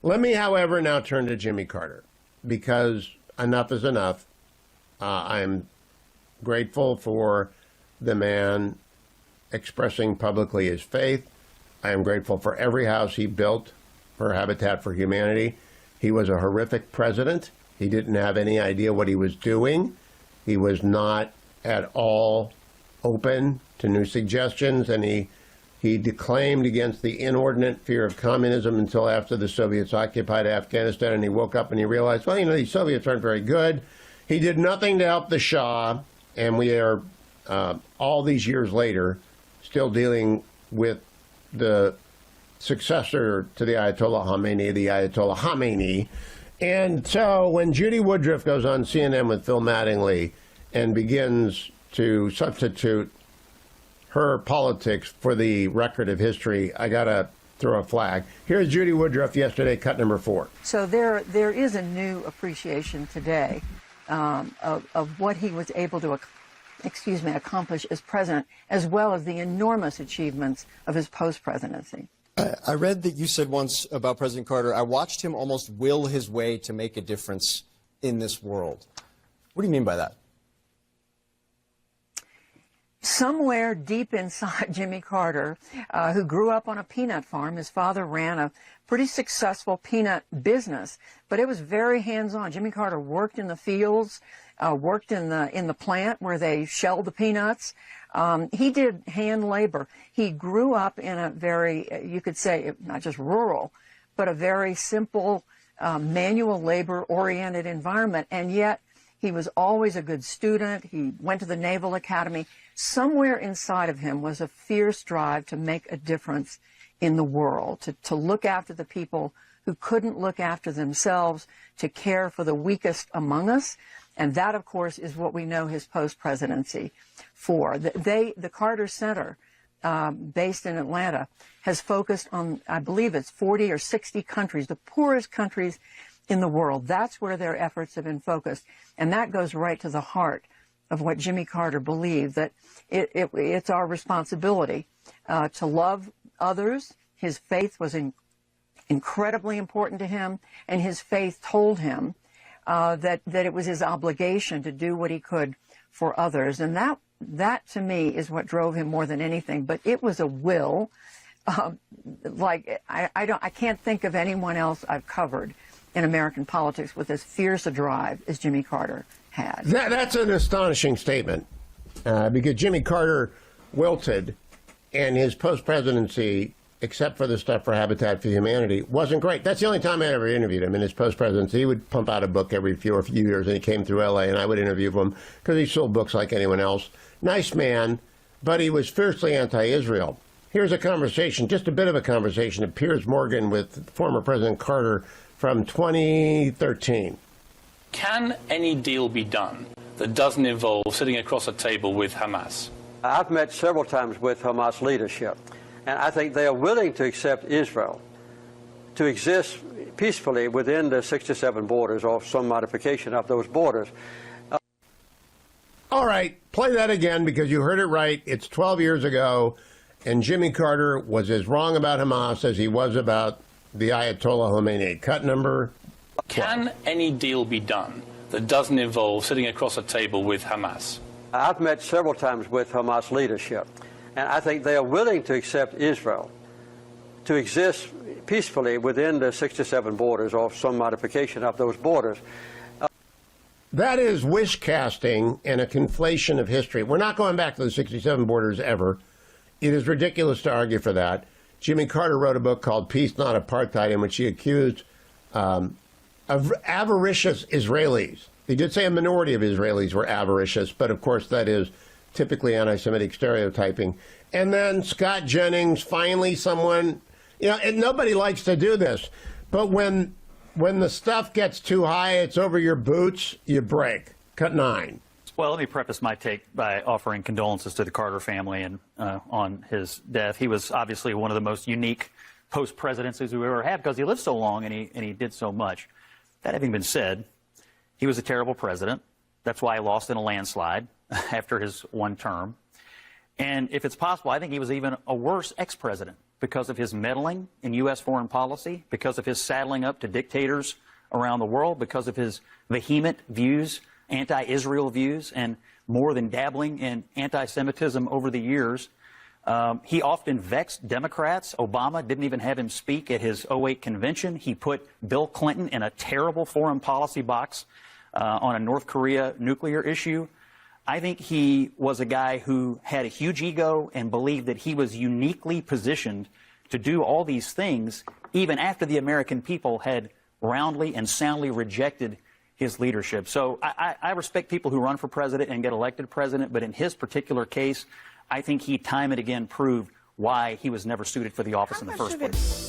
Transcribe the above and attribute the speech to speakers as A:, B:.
A: Let me, however, now turn to Jimmy Carter, because enough is enough. I'm grateful for the man expressing publicly his faith. I am grateful for every house he built for Habitat for Humanity. He was a horrific president. He didn't have any idea what he was doing. He was not at all open to new suggestions, and he declaimed against the inordinate fear of communism until after the Soviets occupied Afghanistan, and he woke up and he realized, well, these Soviets aren't very good. He did nothing to help the Shah, and we are, all these years later, still dealing with the successor to the Ayatollah Khamenei. And so when Judy Woodruff goes on CNN with Phil Mattingly and begins to substitute her politics for the record of history, I got to throw a flag. Here's Judy Woodruff yesterday, cut number 4.
B: So there is a new appreciation today of what he was able to accomplish as president, as well as the enormous achievements of his post-presidency.
C: I read that you said once about President Carter, I watched him almost will his way to make a difference in this world. What do you mean by that?
B: Somewhere deep inside Jimmy Carter, who grew up on a peanut farm, his father ran a pretty successful peanut business, but it was very hands-on. Jimmy Carter worked in the fields, worked in the plant where they shelled the peanuts. He did hand labor. He grew up in a very, you could say, not just rural, but a very simple, manual labor-oriented environment, and yet he was always a good student. He went to the Naval Academy. Somewhere inside of him was a fierce drive to make a difference in the world, to look after the people who couldn't look after themselves, to care for the weakest among us. And that, of course, is what we know his post-presidency for. The Carter Center, based in Atlanta, has focused on, I believe it's 40 or 60 countries, the poorest countries in the world. That's where their efforts have been focused. And that goes right to the heart of what Jimmy Carter believed, that it's our responsibility to love others. His faith was incredibly important to him, and his faith told him that it was his obligation to do what he could for others. And that to me is what drove him more than anything. But it was a will. I can't think of anyone else I've covered in American politics with as fierce a drive as Jimmy Carter had.
A: That's an astonishing statement, because Jimmy Carter wilted, and his post-presidency, except for the stuff for Habitat for Humanity, wasn't great. That's the only time I ever interviewed him in his post-presidency. He would pump out a book every few years, and he came through L.A., and I would interview him because he sold books like anyone else. Nice man, but he was fiercely anti-Israel. Here's a conversation, just a bit of a conversation, of Piers Morgan with former President Carter from 2013.
D: Can any deal be done that doesn't involve sitting across a table with Hamas?
E: I've met several times with Hamas leadership, and I think they are willing to accept Israel to exist peacefully within the 67 borders or some modification of those borders.
A: All right, play that again, because you heard it right. It's 12 years ago, and Jimmy Carter was as wrong about Hamas as he was about the Ayatollah Khamenei. Cut number 12.
D: Can any deal be done that doesn't involve sitting across a table with Hamas?
E: I've met several times with Hamas leadership, and I think they are willing to accept Israel to exist peacefully within the 67 borders or some modification of those borders.
A: That is wish casting and a conflation of history. We're not going back to the 67 borders ever. It is ridiculous to argue for that. Jimmy Carter wrote a book called Peace, Not Apartheid, in which he accused of avaricious Israelis. He did say a minority of Israelis were avaricious, but of course that is typically anti-Semitic stereotyping. And then Scott Jennings, finally someone, and nobody likes to do this, but when the stuff gets too high, it's over your boots, you break. Cut 9.
F: Well, let me preface my take by offering condolences to the Carter family and on his death. He was obviously one of the most unique post-presidencies we ever had because he lived so long and he did so much. That having been said, he was a terrible president. That's why he lost in a landslide after his one term. And if it's possible, I think he was even a worse ex-president. because of his meddling in U.S. foreign policy, because of his saddling up to dictators around the world, because of his vehement views, anti-Israel views, and more than dabbling in anti-Semitism over the years. He often vexed Democrats. Obama didn't even have him speak at his '08 convention. He put Bill Clinton in a terrible foreign policy box on a North Korea nuclear issue. I think he was a guy who had a huge ego and believed that he was uniquely positioned to do all these things, even after the American people had roundly and soundly rejected his leadership. So I respect people who run for president and get elected president, but in his particular case, I think he time and again proved why he was never suited for the office in the first place.